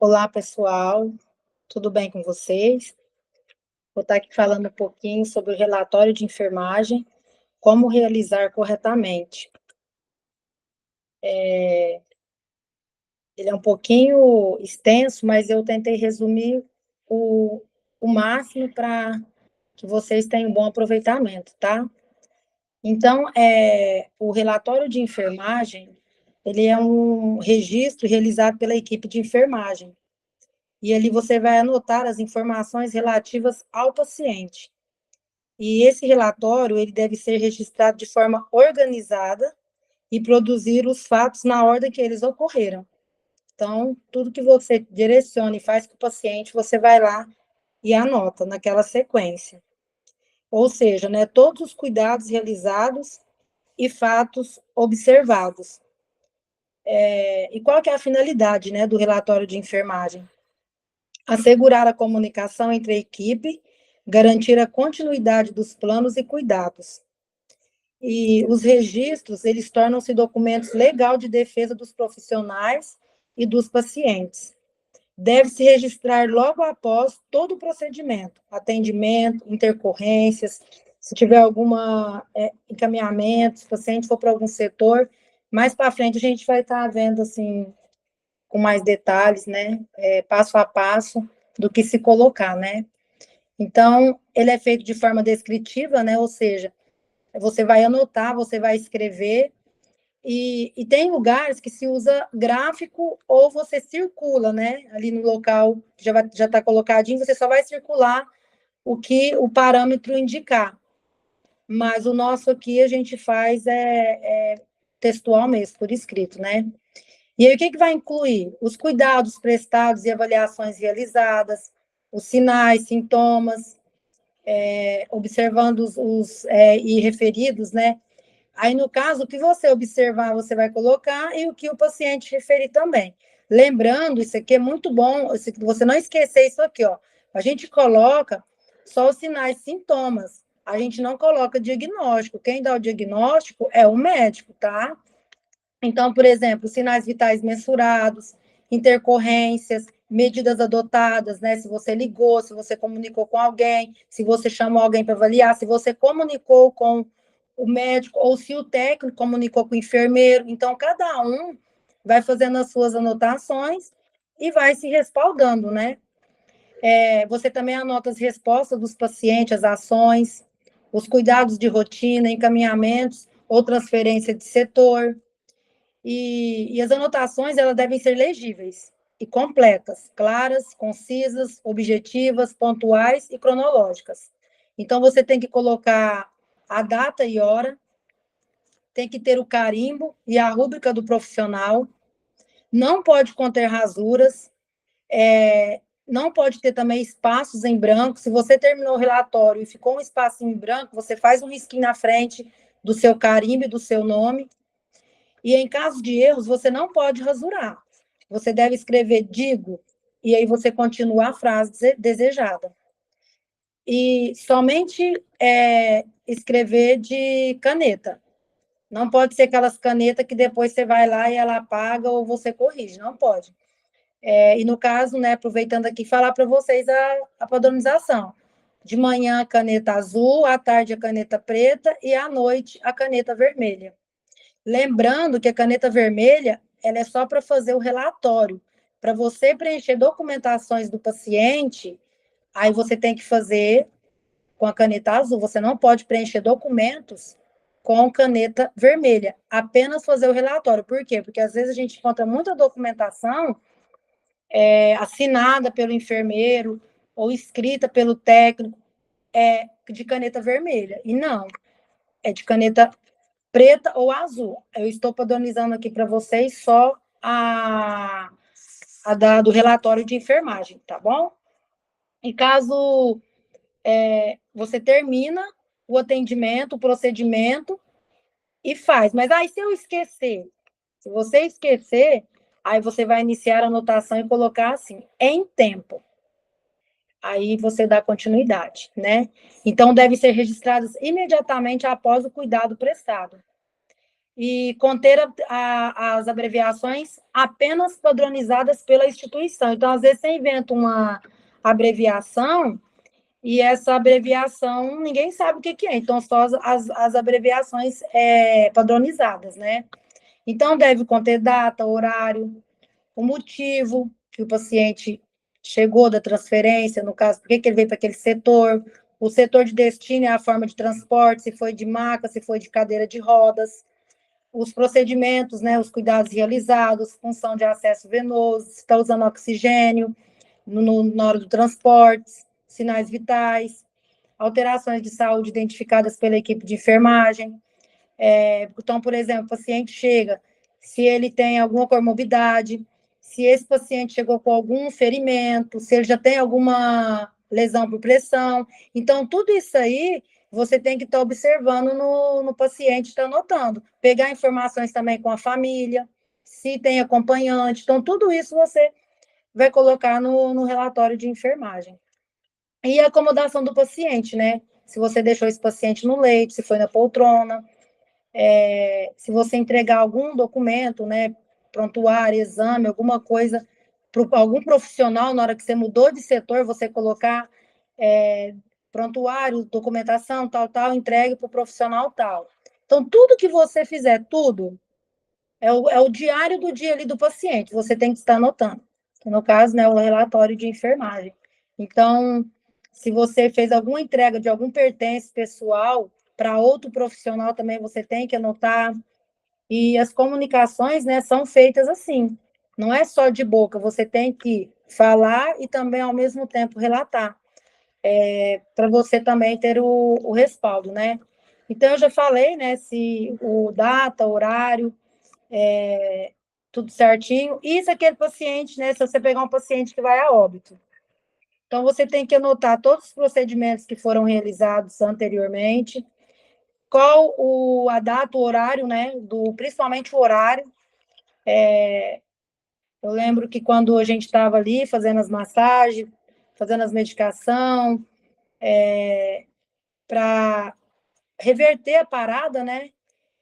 Olá, pessoal, tudo bem com vocês? Vou estar aqui falando um pouquinho sobre o relatório de enfermagem, como realizar corretamente. Ele é um pouquinho extenso, mas eu tentei resumir o máximo para que vocês tenham um bom aproveitamento, tá? Então, o relatório de enfermagem, ele é um registro realizado pela equipe de enfermagem. E ali você vai anotar as informações relativas ao paciente. E esse relatório, ele deve ser registrado de forma organizada e produzir os fatos na ordem que eles ocorreram. Então, tudo que você direciona e faz com o paciente, você vai lá e anota naquela sequência. Ou seja, né, todos os cuidados realizados e fatos observados. E qual que é a finalidade, né, do relatório de enfermagem? Assegurar a comunicação entre a equipe, garantir a continuidade dos planos e cuidados. E os registros, eles tornam-se documentos legal de defesa dos profissionais e dos pacientes. Deve-se registrar logo após todo o procedimento, atendimento, intercorrências, se tiver alguma encaminhamento, se o paciente for para algum setor, mais para frente a gente vai estar vendo assim com mais detalhes, né, passo a passo do que se colocar, né? Então, ele é feito de forma descritiva, né, ou seja, você vai anotar, você vai escrever, e tem lugares que se usa gráfico ou você circula, né? Ali no local já está colocadinho, você só vai circular o que o parâmetro indicar. Mas o nosso aqui a gente faz textual mesmo, por escrito, né? E aí o que vai incluir? Os cuidados prestados e avaliações realizadas, os sinais, sintomas, observando e referidos, né? Aí, no caso, o que você observar, você vai colocar, e o que o paciente referir também. Lembrando, isso aqui é muito bom, você não esquecer isso aqui, ó. A gente coloca só os sinais e sintomas. A gente não coloca diagnóstico. Quem dá o diagnóstico é o médico, tá? Então, por exemplo, sinais vitais mensurados, intercorrências, medidas adotadas, né? Se você ligou, se você comunicou com alguém, se você chamou alguém para avaliar, se você comunicou com o médico ou se o técnico comunicou com o enfermeiro. Então, cada um vai fazendo as suas anotações e vai se respaldando, né? Você também anota as respostas dos pacientes, as ações, os cuidados de rotina, encaminhamentos ou transferência de setor. E as anotações, elas devem ser legíveis e completas, claras, concisas, objetivas, pontuais e cronológicas. Então, você tem que colocar a data e hora, tem que ter o carimbo e a rúbrica do profissional, não pode conter rasuras, não pode ter também espaços em branco. Se você terminou o relatório e ficou um espaço em branco, você faz um risquinho na frente do seu carimbo e do seu nome. E em caso de erros, você não pode rasurar. Você deve escrever digo, e aí você continua a frase desejada. E somente escrever de caneta. Não pode ser aquelas canetas que depois você vai lá e ela apaga ou você corrige, não pode. E no caso, né, aproveitando aqui, falar para vocês a padronização. De manhã, a caneta azul, à tarde, a caneta preta e à noite, a caneta vermelha. Lembrando que a caneta vermelha, ela é só para fazer o relatório. Para você preencher documentações do paciente, aí você tem que fazer com a caneta azul. Você não pode preencher documentos com caneta vermelha, apenas fazer o relatório. Por quê? Porque às vezes a gente encontra muita documentação assinada pelo enfermeiro ou escrita pelo técnico de caneta vermelha. E não, é de caneta preta ou azul. Eu estou padronizando aqui para vocês só do relatório de enfermagem, tá bom? E caso você termina o atendimento, o procedimento e faz. Mas aí, se eu esquecer, se você esquecer, aí você vai iniciar a anotação e colocar assim, em tempo. Aí você dá continuidade, né? Então, devem ser registrados imediatamente após o cuidado prestado. e conter as abreviações apenas padronizadas pela instituição. Então, às vezes, você inventa uma abreviação e essa abreviação ninguém sabe o que é. Então, só as abreviações padronizadas, né? Então, deve conter data, horário, o motivo que o paciente chegou da transferência, no caso, por que ele veio para aquele setor, o setor de destino é a forma de transporte, se foi de maca, se foi de cadeira de rodas, os procedimentos, né, os cuidados realizados, função de acesso venoso, se está usando oxigênio na hora do transporte, sinais vitais, alterações de saúde identificadas pela equipe de enfermagem. Então, por exemplo, o paciente chega, se ele tem alguma comorbidade, se esse paciente chegou com algum ferimento, se ele já tem alguma lesão por pressão. Então, tudo isso aí você tem que estar observando no paciente, está anotando. Pegar informações também com a família, se tem acompanhante. Então, tudo isso você vai colocar no relatório de enfermagem. E a acomodação do paciente, né? Se você deixou esse paciente no leito, se foi na poltrona, se você entregar algum documento, né? Prontuário, exame, alguma coisa, para algum profissional, na hora que você mudou de setor, você colocar prontuário, documentação, tal, entregue para o profissional tal. Então, tudo que você fizer, tudo, é o diário do dia ali do paciente, você tem que estar anotando. Que no caso, né, o relatório de enfermagem. Então, se você fez alguma entrega de algum pertence pessoal para outro profissional também, você tem que anotar. E as comunicações, né, são feitas assim. Não é só de boca, você tem que falar e também, ao mesmo tempo, relatar. Para você também ter o respaldo, né? Então, eu já falei, né, se o data, horário, tudo certinho. Isso é aquele paciente, né? Se você pegar um paciente que vai a óbito. Então, você tem que anotar todos os procedimentos que foram realizados anteriormente, qual a data, o horário, né? Principalmente o horário. Eu lembro que quando a gente estava ali fazendo as massagens, fazendo as medicação, para reverter a parada, né?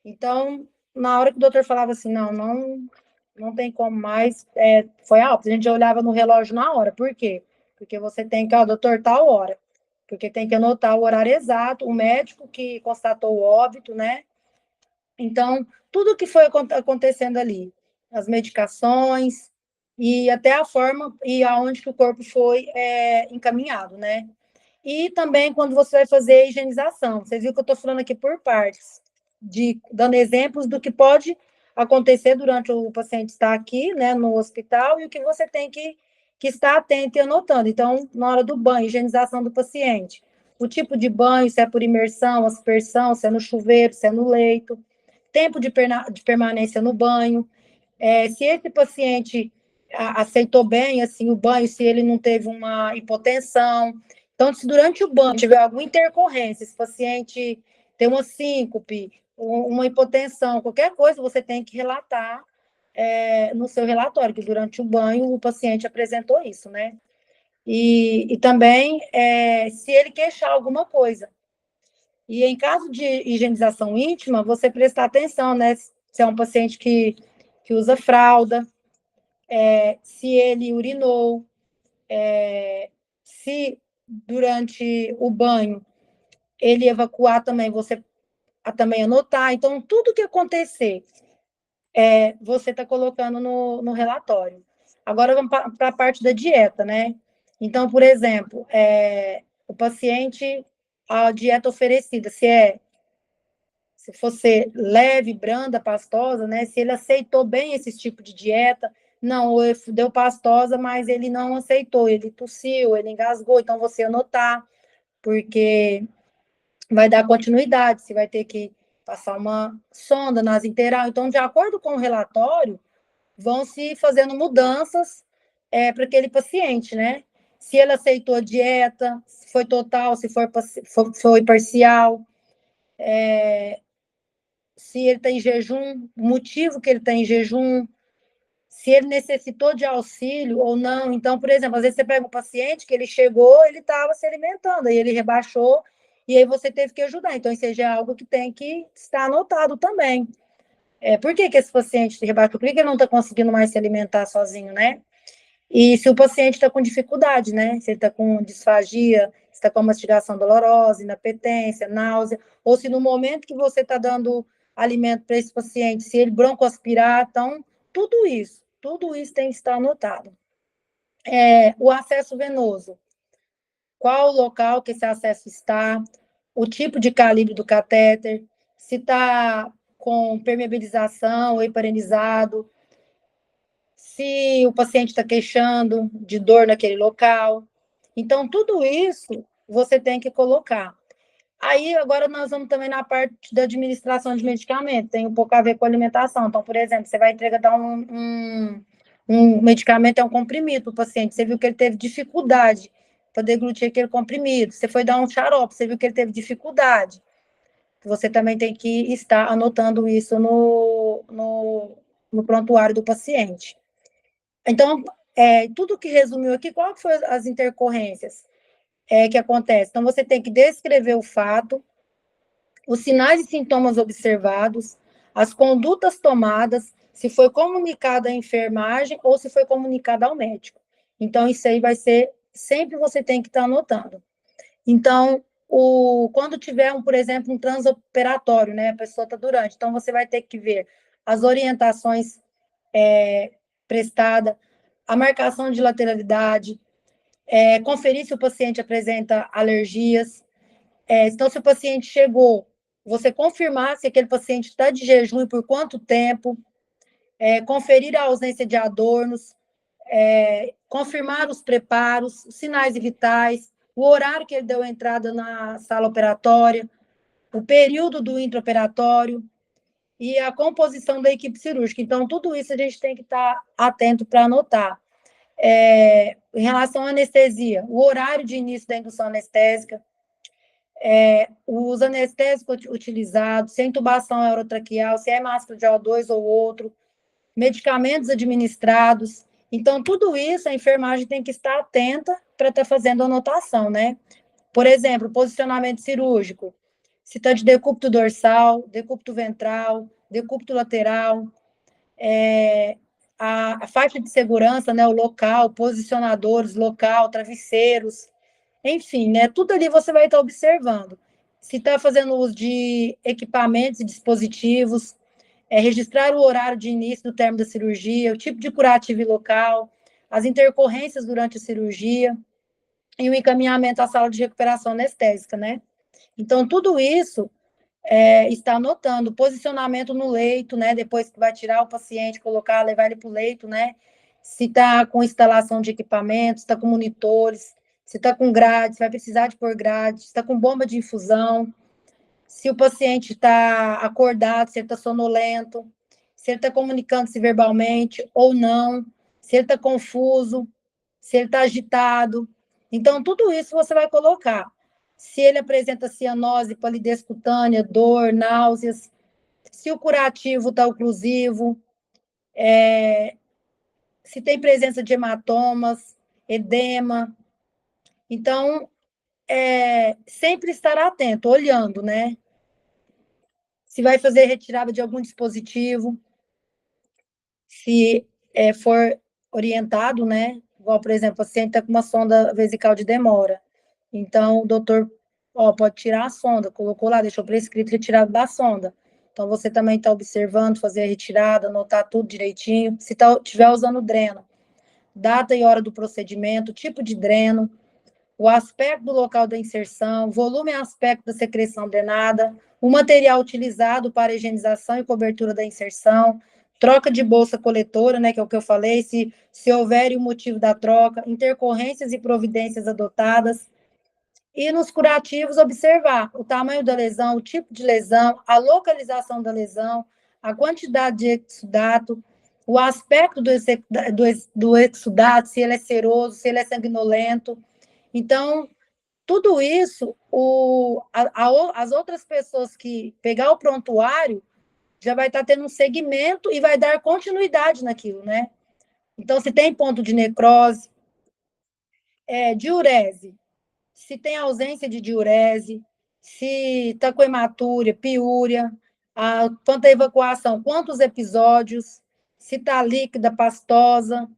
Então, na hora que o doutor falava assim, não tem como mais, foi alto. A gente olhava no relógio na hora. Por quê? Porque você tem que, doutor, tal hora. Porque tem que anotar o horário exato, o médico que constatou o óbito, né? Então, tudo que foi acontecendo ali, as medicações e até a forma e aonde que o corpo foi encaminhado, né? E também quando você vai fazer a higienização. Vocês viram que eu estou falando aqui por partes, dando exemplos do que pode acontecer durante o paciente estar aqui, né, no hospital, e o que você tem que estar atento e anotando. Então, na hora do banho, higienização do paciente. O tipo de banho, se é por imersão, aspersão, se é no chuveiro, se é no leito. Tempo de permanência no banho. Se esse paciente aceitou bem assim o banho, se ele não teve uma hipotensão. Então, se durante o banho tiver alguma intercorrência, esse paciente tem uma síncope, uma hipotensão, qualquer coisa, você tem que relatar no seu relatório, que durante o banho o paciente apresentou isso, né? E também, se ele queixar alguma coisa. E em caso de higienização íntima, você prestar atenção, né? Se é um paciente que usa fralda, se ele urinou, se durante o banho ele evacuar também, você também anotar. Então, tudo que acontecer, você está colocando no relatório. Agora, vamos para a parte da dieta, né? Então, por exemplo, o paciente, a dieta oferecida, se fosse leve, branda, pastosa, né? Se ele aceitou bem esse tipo de dieta, não, deu pastosa, mas ele não aceitou, ele tossiu, ele engasgou, então você anotar, porque vai dar continuidade, você vai ter que passar uma sonda nasointeral. Então, de acordo com o relatório, vão se fazendo mudanças para aquele paciente, né? Se ele aceitou a dieta, se foi total, se foi parcial, se ele está em jejum, o motivo que ele está em jejum, se ele necessitou de auxílio ou não. Então, por exemplo, às vezes você pega um paciente que ele chegou, ele estava se alimentando, aí ele rebaixou, e aí você teve que ajudar. Então, isso já é algo que tem que estar anotado também. Por que esse paciente rebaixou? Por que ele não está conseguindo mais se alimentar sozinho, né? E se o paciente está com dificuldade, né? Se ele está com disfagia, se está com mastigação dolorosa, inapetência, náusea, ou se no momento que você está dando alimento para esse paciente, se ele broncoaspirar, então, tudo isso tem que estar anotado. O acesso venoso. Qual o local que esse acesso está, o tipo de calibre do catéter, se está com permeabilização ou hiperenizado, se o paciente está queixando de dor naquele local. Então, tudo isso você tem que colocar. Aí, agora nós vamos também na parte da administração de medicamento, tem um pouco a ver com alimentação. Então, por exemplo, você vai entregar um medicamento, é um comprimido para o paciente, você viu que ele teve dificuldade para deglutir aquele comprimido, você foi dar um xarope, você viu que ele teve dificuldade, você também tem que estar anotando isso no prontuário do paciente. Então, tudo que resumiu aqui, qual que foram as intercorrências que acontecem? Então, você tem que descrever o fato, os sinais e sintomas observados, as condutas tomadas, se foi comunicado à enfermagem ou se foi comunicado ao médico. Então, isso aí vai ser, sempre você tem que estar anotando. Então, quando tiver, por exemplo, um transoperatório, né, a pessoa está durante, então você vai ter que ver as orientações prestadas, a marcação de lateralidade, conferir se o paciente apresenta alergias, então, se o paciente chegou, você confirmar se aquele paciente está de jejum e por quanto tempo, conferir a ausência de adornos, confirmar os preparos, os sinais vitais, o horário que ele deu entrada na sala operatória, o período do intraoperatório e a composição da equipe cirúrgica. Então, tudo isso a gente tem que estar atento para anotar. Em relação à anestesia, o horário de início da indução anestésica, os anestésicos utilizados, se é intubação orotraqueal, se é máscara de O2 ou outro, medicamentos administrados. Então, tudo isso a enfermagem tem que estar atenta para estar fazendo anotação, né? Por exemplo, posicionamento cirúrgico, se está de decúbito dorsal, decúbito ventral, decúbito lateral, a faixa de segurança, né, o local, posicionadores, local, travesseiros, enfim, né, tudo ali você vai estar observando. Se está fazendo uso de equipamentos e dispositivos, registrar o horário de início do término da cirurgia, o tipo de curativo local, as intercorrências durante a cirurgia e o encaminhamento à sala de recuperação anestésica, né? Então, tudo isso está anotando, posicionamento no leito, né? Depois que vai tirar o paciente, colocar, levar ele para o leito, né? Se está com instalação de equipamentos, se está com monitores, se está com grade, se vai precisar de pôr grade, se está com bomba de infusão, se o paciente está acordado, se ele está sonolento, se ele está comunicando-se verbalmente ou não, se ele está confuso, se ele está agitado. Então, tudo isso você vai colocar. Se ele apresenta cianose, palidez cutânea, dor, náuseas, se o curativo está oclusivo, se tem presença de hematomas, edema. Então, sempre estar atento, olhando, né? Se vai fazer retirada de algum dispositivo, se for orientado, né? Igual, por exemplo, o paciente está com uma sonda vesical de demora. Então, o doutor pode tirar a sonda, colocou lá, deixou prescrito retirada da sonda. Então, você também está observando, fazer a retirada, anotar tudo direitinho. Se estiver usando dreno, data e hora do procedimento, tipo de dreno, o aspecto do local da inserção, volume e aspecto da secreção drenada, o material utilizado para higienização e cobertura da inserção, troca de bolsa coletora, né, que é o que eu falei, se houver o motivo da troca, intercorrências e providências adotadas, e nos curativos observar o tamanho da lesão, o tipo de lesão, a localização da lesão, a quantidade de exudato, o aspecto do exudato, se ele é seroso, se ele é sanguinolento. Então, tudo isso, as outras pessoas que pegar o prontuário já vai estar tendo um segmento e vai dar continuidade naquilo, né? Então, se tem ponto de necrose, diurese, se tem ausência de diurese, se está com hematúria, piúria, quanto à evacuação, quantos episódios, se está líquida, pastosa.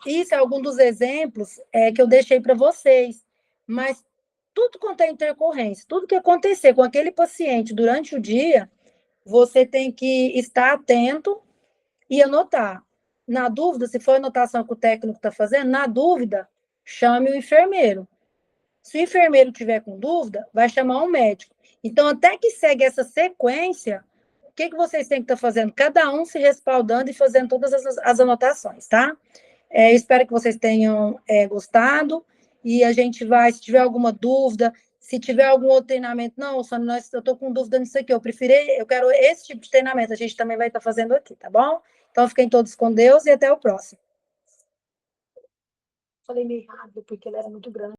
Isso é algum dos exemplos que eu deixei para vocês. Mas tudo quanto é intercorrência, tudo que acontecer com aquele paciente durante o dia, você tem que estar atento e anotar. Na dúvida, se for a anotação que o técnico está fazendo, na dúvida, chame o enfermeiro. Se o enfermeiro tiver com dúvida, vai chamar um médico. Então, até que segue essa sequência, o que vocês têm que estar fazendo? Cada um se respaldando e fazendo todas as anotações, tá? Espero que vocês tenham gostado. E a gente vai, se tiver alguma dúvida, se tiver algum outro treinamento, não, Sônia, eu estou com dúvida nisso aqui, eu quero esse tipo de treinamento, a gente também vai estar fazendo aqui, tá bom? Então, fiquem todos com Deus e até o próximo. Falei meio rápido, porque ele era muito grande.